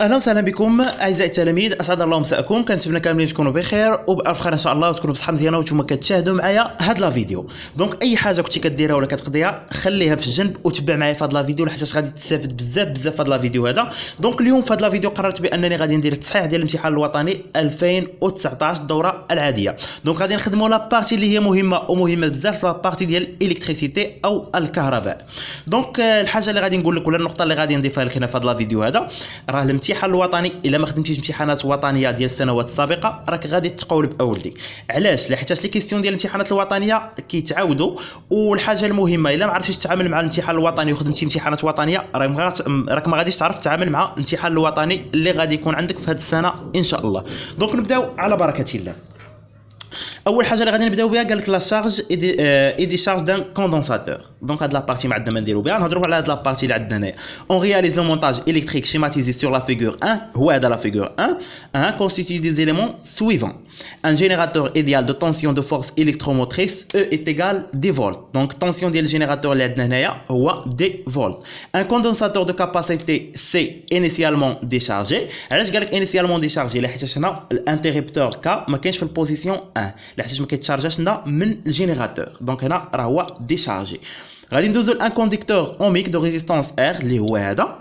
اهلا وسهلا بكم اعزائي التلاميذ، اسعد الله مساءكم. كنتمنى كاملين تكونوا بخير وبالف خير ان شاء الله، وتكونوا بصحه مزيانه وانتم كتشاهدوا معايا هاد لا فيديو. دونك اي حاجه كنتي كديرها ولا كتقضيها خليها في الجنب وتبع معايا في هاد لا فيديو لحيت غادي تستافد بزاف في هاد لا فيديو هذا. دونك اليوم في هاد لا فيديو قررت بانني غادي ندير التصحيح ديال الامتحان الوطني 2019 الدوره العاديه. دونك غادي نخدموا لا بارتي اللي هي مهمه بزاف، لا بارتي ديال الالكتريسيتي او الكهرباء. دونك الحاجه اللي غادي نقول لك ولا النقطه اللي غادي نضيفها لك هنا في هاد لا فيديو هذا، راه الامتحان الوطني الا ما خدمتيش امتحانات وطنيه ديال السنوات السابقه راك غادي تقولب اولدي. علاش؟ لحيت لي كيسيون ديال الامتحانات الوطنيه كيتعاودوا، والحاجه المهمه الا ما عرفتيش تتعامل مع الامتحان الوطني وخدمتي امتحانات وطنيه راك ما غاديش تعرف تتعامل مع الامتحان الوطني اللي غادي يكون عندك في هذه السنه ان شاء الله. دونك نبداو على بركه الله. اول حاجه اللي غادي نبداو بها قال لك لا شارج اي دي شارج دان كوندنساتور. دونك هاد لا بارتي ما عندنا ما نديرو بها، نهضروا على هاد لا بارتي اللي عندنا هنايا. اون رياليز لو مونتاج الكتريك شيماتيزي سور لا فيغور 1. هو هذا لا فيغور 1 كونستيتي دي زيليمون سويفون. ان جينيراتور ايديال دو طونسيون دو فورس الكتروموتريس او ايت ايغال دي فولت. دونك الطونسيون ديال الجينيراتور اللي عندنا هنايا هو دي فولت. ان كوندنساتور دو كاباسيتي سي انيسيالمون ديشارجي. علاش قال لك انيسيالمون ديشارجي؟ لحيت هنا الانتريبتور كا ما كاينش في البوزيسيون 1 لحيت ما كيتشارجاش لنا من الجينيراتور. دونك هنا راه هو ديشارجي. غادي ندوزو لان كونديكتور اوميك دو ريزيستانس ار اللي هو هذا،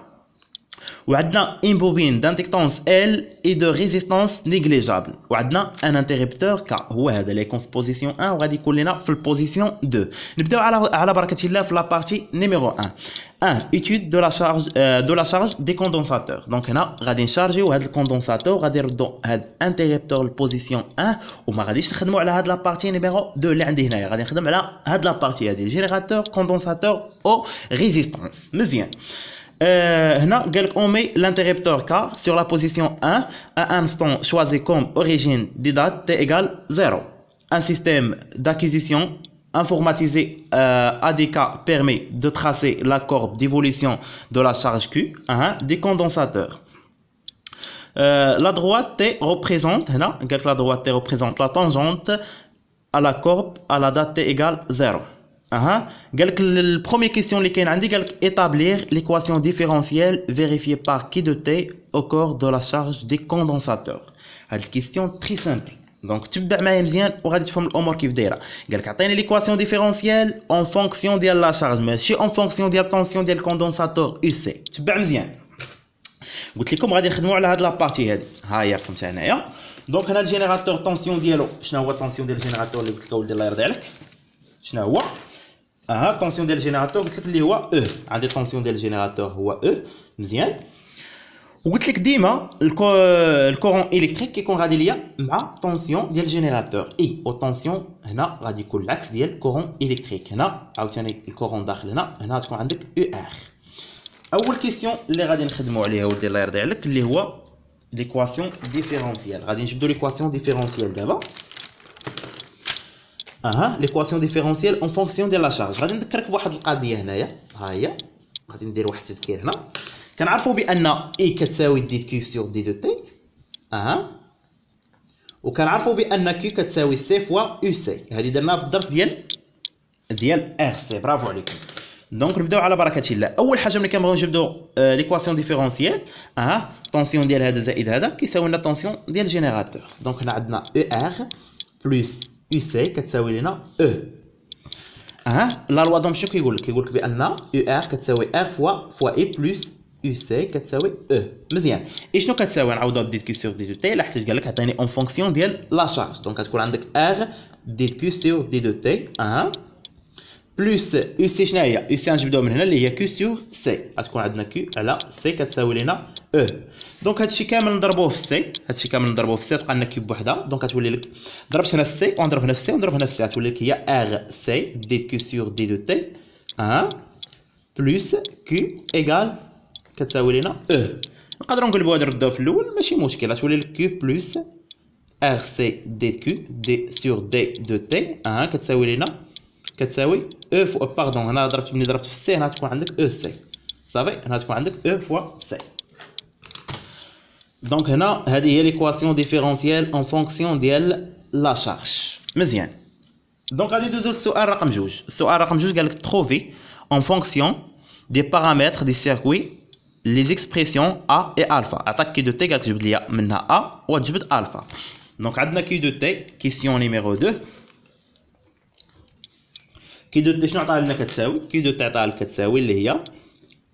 وعندنا ان بوبين دانتيكتونس ال اي دو ريزيستانس نيغليجابل، وعندنا ان انتريبتور كا هو هذا اللي يكون في بوزيسيون 1 وغادي يكون لنا في البوزيسيون 2. نبداو على بركه الله في لا بارتي نيميرو 1. étude de la charge des condensateurs. دونك هنا غادي نشارجيو هذا الكوندنساتور، غادي نردو هذا انتريبتور للبوزيسيون 1 وما غاديش نخدموا على هذا لا بارتي نيميرو 2 اللي عندي هنايا، غادي نخدم على هذا لا بارتي هذه جينيراتور كوندنساتور او ريزيستانس. مزيان. هنا قال لك on met l'interrupteur K sur la position 1 à un instant choisi comme origine des dates t égale 0. Un système d'acquisition informatisé ADK permet de tracer la courbe d'évolution de la charge Q des condensateurs. La droite T représente, la droite T représente la tangente à la courbe à la date T égale 0. قال لك البروميير كيسيون اللي كاين عندي، قال لك établir l'équation différentielle vérifiée par Q de T au cours de la charge des condensateurs. هاد الكيسيون تري سامبل، دونك تبع معايا مزيان وغادي تفهم الامور كيف دايره. قال لك عطيني ليكواسيون ديفيرونسيال اون فونكسيون ديال لا شارج، ماشي اون فونكسيون ديال طونسيون ديال الكوندنساتور يو سي. تبع مزيان. قلت لكم غادي نخدموا على هاد لا بارتي هادي، ها هي رسمتها هنايا. دونك هنا الجينيراتور طونسيون ديالو، شنو هو الطونسيون ديال الجينيراتور اللي قلت لك اولدي الله يرضي عليك؟ شنو هو؟ الطونسيون ديال الجينيراتور قلت لك اللي هو او، عندي الطونسيون ديال الجينيراتور هو او. مزيان. وقلت لك ديما الكورون الكتريك كيكون غادي ليا مع طونسيون ديال الجينيراتور اي، والطونسيون هنا غادي يكون العكس ديال الكورون الكتريك. هنا عاوتاني الكورون داخل هنا تكون عندك او ار. اول كيسيون اللي غادي نخدموا عليها ولدي الله يرضي عليك اللي هو ليكواسيون ديفيرونسيال. غادي نجبدوا ليكواسيون ديفيرونسيال دابا. ليكواسيون ديفيرونسيال اون فونكسيون ديال لا شارج. غادي نذكرك بواحد القضيه هنايا، ها هي غادي ندير واحد التذكير هنا. كنعرفوا بان اي كتساوي دي كيو سور دي دو تي، وكنعرفوا بان كيو كتساوي سي فوا يو سي. هذه درناها في الدرس ديال ار سي. برافو عليكم. دونك نبداو على بركه الله. اول حاجه ملي كنبغيو نجبدوا ليكواسيون ديفيرونسيال، طونسيون ديال هذا زائد هذا كيساوي لنا طونسيون ديال الجينيراتور. دونك هنا عندنا او ار بلس يو سي كتساوي لنا او. لا لوا دوم شنو كيقول لك؟ كيقول لك بان او ار كتساوي ار فوا اي بلس يو سي كتساوي او. مزيان. اي شنو كتساوي؟ نعوضوا دي كيو سور دي دو تي لحيت قال لك عطيني اون فونكسيون ديال لا شارج. دونك كتكون عندك ار دي كيو سور دي دو تي بلس يو سي. شنو هي؟ يو سي نجبدوها من هنا اللي هي كيو سور سي. غتكون عندنا كيو على سي كتساوي لنا او. دونك هادشي كامل نضربوه في سي، تبقى لنا كيو بوحدها. دونك غتولي لك ضربت هنا في سي ونضرب هنا في سي ونضرب هنا في سي، غتولي لك هي ار سي دي كيو سور دي دو تي بلس كيو ايغال كتساوي لنا او. نقدروا نقلبوها نردوها في الاول ماشي مشكل، غتولي لك كيو بلس ار سي دي كيو دي سور دي دو تي كتساوي لنا كتساوي او فوا باردون. هنا ملي ضربت في السي هنا تكون عندك او سي صافي. هنا تكون عندك او فوا سي. دونك هنا هذه هي ليكواسيون ديفيرونسيال اون فونكسيون ديال لا شارج. مزيان. دونك غادي ندوزو للسؤال رقم 2. السؤال رقم 2 قال لك تروفي اون فونكسيون دي بارامتر دي سيركوي les expressions A et alpha. عطاك كي دو تي قالك جبد لي منها A وتجبد alpha. دونك عندنا كي دو تي كيسيون نيميرو 2. كي دو تي شنو عطاها لنا كتساوي؟ كي دو تي عطاها لك كتساوي اللي هي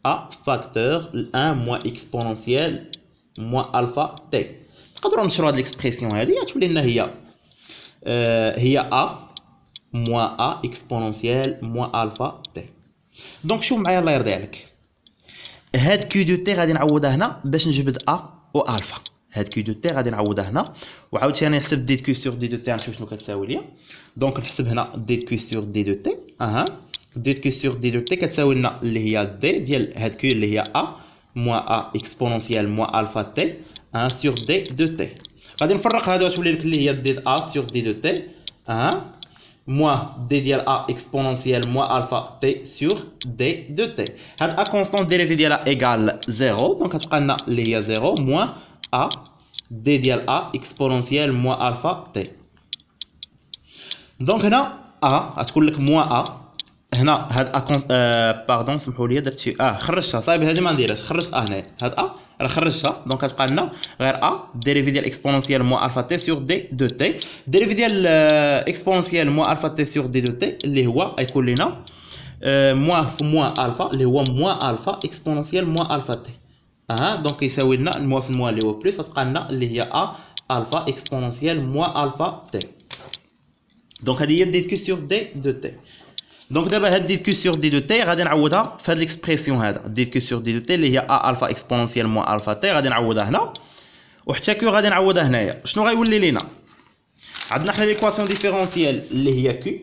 A فاكتور 1 موان اكسبونونسيال موان الفا تي. نقدروا نشرو هاد ليكسبرسيون هادي تولي لنا هي A موان A اكسبونونسيال موان الفا تي. دونك شوف معايا الله يرضي عليك، هاد كيو دو تي غادي نعوضها هنا باش نجبد A و الفا. هاد كيو دو تي غادي نعوضها هنا وعاوتاني نحسب دي كيو سور دي دو تي نشوف شنو كتساوي ليا. دونك نحسب هنا دي كيو سور دي دو تي. دي كيو سور دي دو تي كتساوي لنا اللي هي دي ديال هاد كيو اللي هي A موان A اكسبونونسيال موان الفا تي 1 سور دي دو تي. غادي نفرق هادو تولي لك اللي هي دي A سور دي دو تي موان دي ديال A اكسبونونسيال موان الفا تي سور دي دو تي. هاد A كونستون ديريفي ديالها ايكال 0، دونك كتبقى لنا اللي هي 0 موان A دي ديال A اكسبونونسيال موان الفا تي. دونك هنا A غتكون لك موان A. هنا هاد باردون سمحوا لي درت شي خرجتها صايب هذه ما نديرهاش، خرجت هنا هاد راه خرجتها. دونك كتبقى لنا غير ديريفي ديال اكسبونونسيال موان الفا تي سور دي دو تي. ديريفي ديال اكسبونونسيال موان الفا تي سور دي دو تي اللي هو غيكون لنا موان في موان الفا اللي هو موان الفا اكسبونونسيال موان الفا تي. دونك يساوي لنا الموان في الموان اللي هو بلس، غتبقى لنا اللي هي الفا اكسبونونسيال موان الفا تي. دونك هذه هي دي كيو سور دي دو تي. دونك دابا هاد دي كيو سور دي دو تي غادي نعوضها في هاد ليكسبرسيون هذا دي كيو سور دي دو تي اللي هي ا الفا اكسبونونسيال موان الفا تي. غادي نعوضها هنا وحتى كيو غادي نعوضها هنايا. شنو غيولي لينا؟ عندنا حنا ليكواسيون ديفيرونسيال اللي هي كيو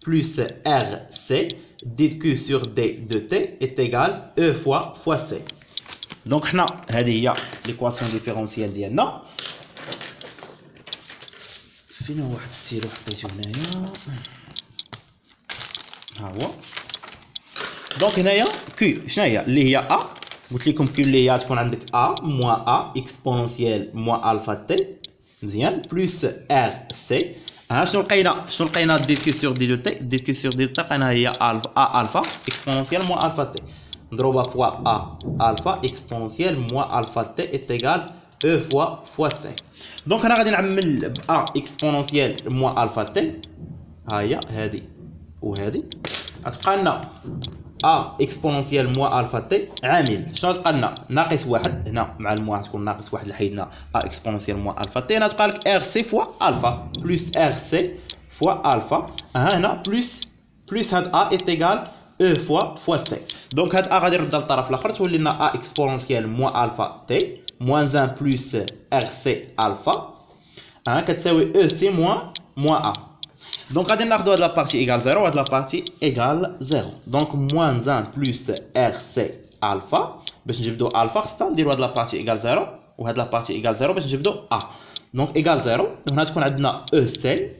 بلس ار سي دي كيو سور دي دو تي ايت ايغال او فوا سي. دونك حنا هذه هي ليكواسيون ديفيرونسيال ديالنا. فين واحد السيلو حطيتو هنايا؟ ها هو. دونك هنايا كيو شنو هي اللي هي ا؟ قلت لكم كيو اللي هي تكون عندك ا موان ا اكسبونونسيال موان الفا تي مزيان بلس ار سي. شنو لقينا دي كيو سور دي دو تي؟ دي كيو سور دي دو تي لقينا هي ا الفا اكسبونونسيال موان الفا تي مضروبه فوا ا الفا اكسبونونسيال موان الفا تي ايت ايغال او فوا سي. دونك انا غادي نعمل ا اكسبونونسيال موان الفا تي. ها هي هذه وهذه غتبقى لنا ا اكسبونونسيال موان الفا تي عامل شنو غتبقى لنا ناقص واحد هنا مع الموان تكون ناقص واحد لحيدنا ا اكسبونونسيال موان الفا تي. هنا تبقى لك ار سي فوا الفا بلس ار سي فوا الفا. هنا بلس هاد ا ايت ايغال او فوا سي. دونك هاد ا غادي نردها للطرف الاخر تولي لنا ا اكسبونونسيال موان الفا تي موان 1 بلس ار سي الفا كتساوي او سي موان ا. دونك غادي ناخذ هاد لابارتي ايغال 0 وهاد لابارتي ايغال 0. دونك موان 1 بلس ار سي الفا باش نجبدو الفا خصنا نديرو هاد لابارتي ايغال 0 وهاد لابارتي ايغال 0 باش نجبدو ا. دونك ايغال 0 هنا تكون عندنا او سي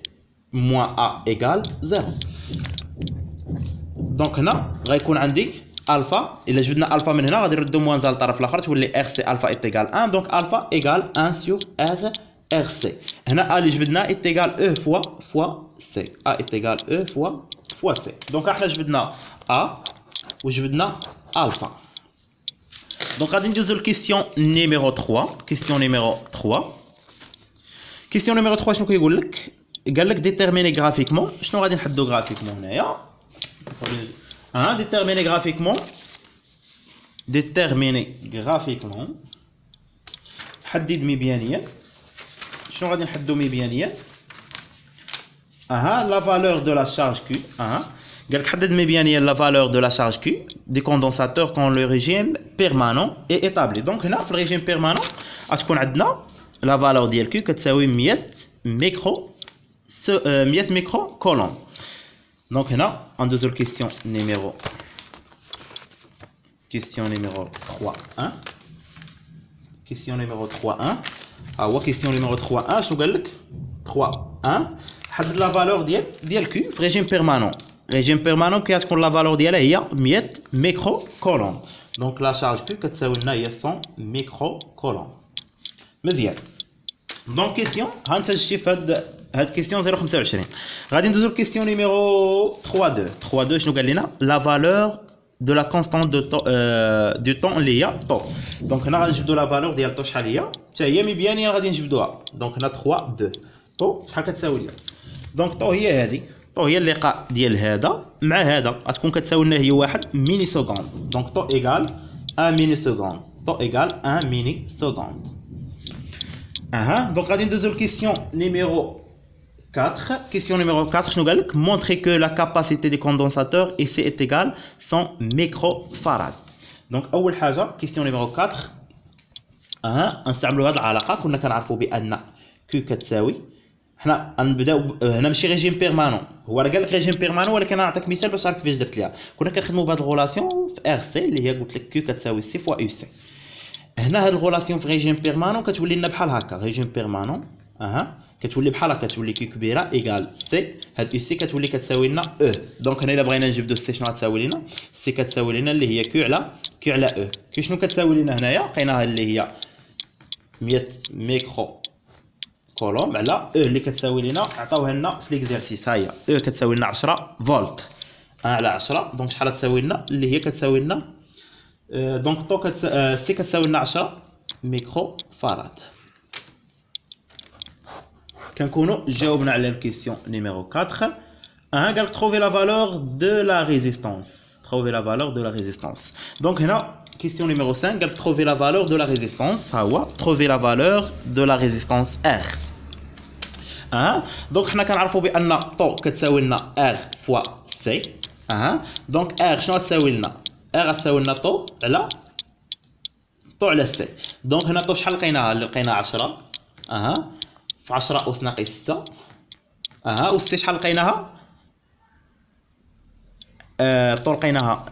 موان ا ايغال 0. دونك هنا غيكون عندي الفا الا جبدنا الفا من هنا غادي نردو موان للطرف الاخر تولي ار سي الفا ايغال 1. دونك الفا ايغال 1 سور ار سي. هنا ا اللي جبدنا ايغال او فوا سي. ا ايغال او فوا سي. دونك احنا جبدنا ا وجبدنا الفا. دونك غادي ندوزو لكيسيون نيميرو 3. كيسيون نيميرو 3. كيسيون نيميرو 3 شنو كيقول لك؟ قال لك ديتيرميني غرافيكمون. شنو غادي نحدو غرافيكمون هنايا؟ ديتيرميني غرافيكمون. ديتيرميني غرافيكمون حدد مبيانيا. شنو غادي نحدو مبيانيا؟ لا valeur de la charge Q. قال لك حدد مبيانيا la valeur de la charge Q des condensateurs quand le régime permanent est établi. دونك هنا في الريجيم بيرمانون غتكون عندنا la valeur ديال Q كتساوي 100 ميكرو كولوم. دونك هنا ندوزو الكيسيون نيميرو 3 كيسيون نيميرو 3 هو كيسيون نيميرو 3 شنو قال لك 3 حدد لا فالور ديال كيو في ريجيم بيرمانون. ريجيم بيرمانون كتكون لا فالور ديالها هي 100 ميكرو كولوم. دونك لا شارج كيو كتساوي لنا هي 100 ميكرو كولوم. مزيان. دونك كيسيون ها انت جيتي في هاد كيسيون 025. غادي ندوزو لكيسيون نيميرو 3 2 شنو قال لنا لا فالور de la constante du temps اللي هي طو. دونك هنا غنجبدوا لا فالور ديال طو شحال هي حتى هي مبيانين غادي نجبدوها. دونك هنا 3 2 طو شحال كتساوي لنا؟ دونك طو هي هذه، طو هي اللقاء ديال هذا مع هذا غتكون كتساوي لنا هي 1 ميني سكوند. دونك طو ايغال 1 ميني سكوند، طو ايغال 1 ميني سكوند. دونك غادي ندوزو لكيسيون نيميرو 4. Question numéro 4, je nous dis montrer que la capacité des condensateurs ici est égale 100 microfarads. Donc, أول حاجة question numéro 4 نستعملوا هذه العلاقة. كنا كنعرفوا بأن Q كتساوي، حنا غنبداو هنا ماشي ريجيم بيرمانون، هو راه قال لك ريجيم بيرمانون ولكن انا نعطيك مثال باش تعرف كيفاش درت ليها. كنا كنخدموا بهذه الغولاسيون في ار سي اللي هي قلت لك Q كتساوي سي فوا يو سي. هنا هذه الغولاسيون في ريجيم بيرمانون كتولي لنا بحال هكا، ريجيم بيرمانون كتولي بحال هكا، كتولي كي كبيره ايغال سي، هاد يو سي كتولي كتساوي لنا او. دونك هنا الا بغينا نجبدو سي شنو غتساوي لنا؟ سي كتساوي لنا اللي هي كيو على او. كي شنو كتساوي لنا هنايا؟ لقيناها اللي هي 100 ميكرو كولوم على او اللي كتساوي لنا، عطاوها لنا في ليكزيرسيس. ها هي او كتساوي لنا 10 فولت، 1 على 10. دونك شحال تساوي لنا؟ اللي هي كتساوي لنا دونك طو سي كتساوي لنا 10 ميكرو فاراد. كنكونوا جاوبنا على الكيسيون نيميرو 4. قال trouver la valeur de la résistance. trouver la valeur de la résistance. Donc هنا كيسيون نيميرو 5 قال trouver la valeur de la résistance. ها هو trouver la valeur de la résistance R. دونك حنا كنعرفوا بان طو كتساوي لنا R فوا سي. دونك R شنو غتساوي لنا؟ R غتساوي لنا طو على سي. دونك هنا طو شحال لقيناها؟ اللي لقينا 10 في 10 أس ناقص 6. و سي شحال لقيناها؟ طو لقيناها،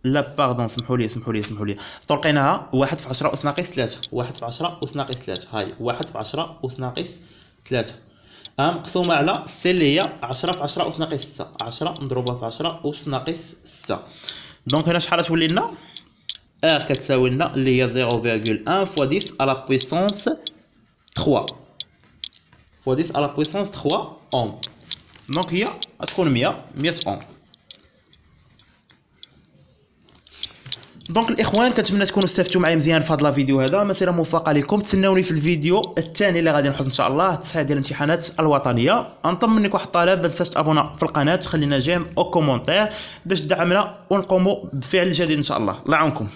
لا باردون سمحوا لي طو لقيناها 1 في 10 أس ناقص 3. 1 في 10 أس ناقص 3 هاي 1 في 10 أس ناقص 3 مقسومة على سي اللي هي 10 في 10 أس ناقص 6. 10 نضربها في 10 أس ناقص 6. دونك هنا شحال تولي لنا؟ R كتساوي لنا اللي هي 0,1 fois 10 à la puissance 3 fois 10 à la puissance 3 ohm. دونك هي غتكون 100 اوم. دونك الاخوان كنتمنى تكونوا استفدتوا معايا مزيان في هذا الفيديو هذا. مسيره موفقه لكم. تسناوني في الفيديو الثاني اللي غادي نحط ان شاء الله التصحيح ديال الامتحانات الوطنيه. نطلب منك واحد الطلب، ما تنساش تابونا في القناه، تخلينا جيم او كومونتير باش تدعمنا ونقوموا بفعل جديد ان شاء الله. الله يعاونكم.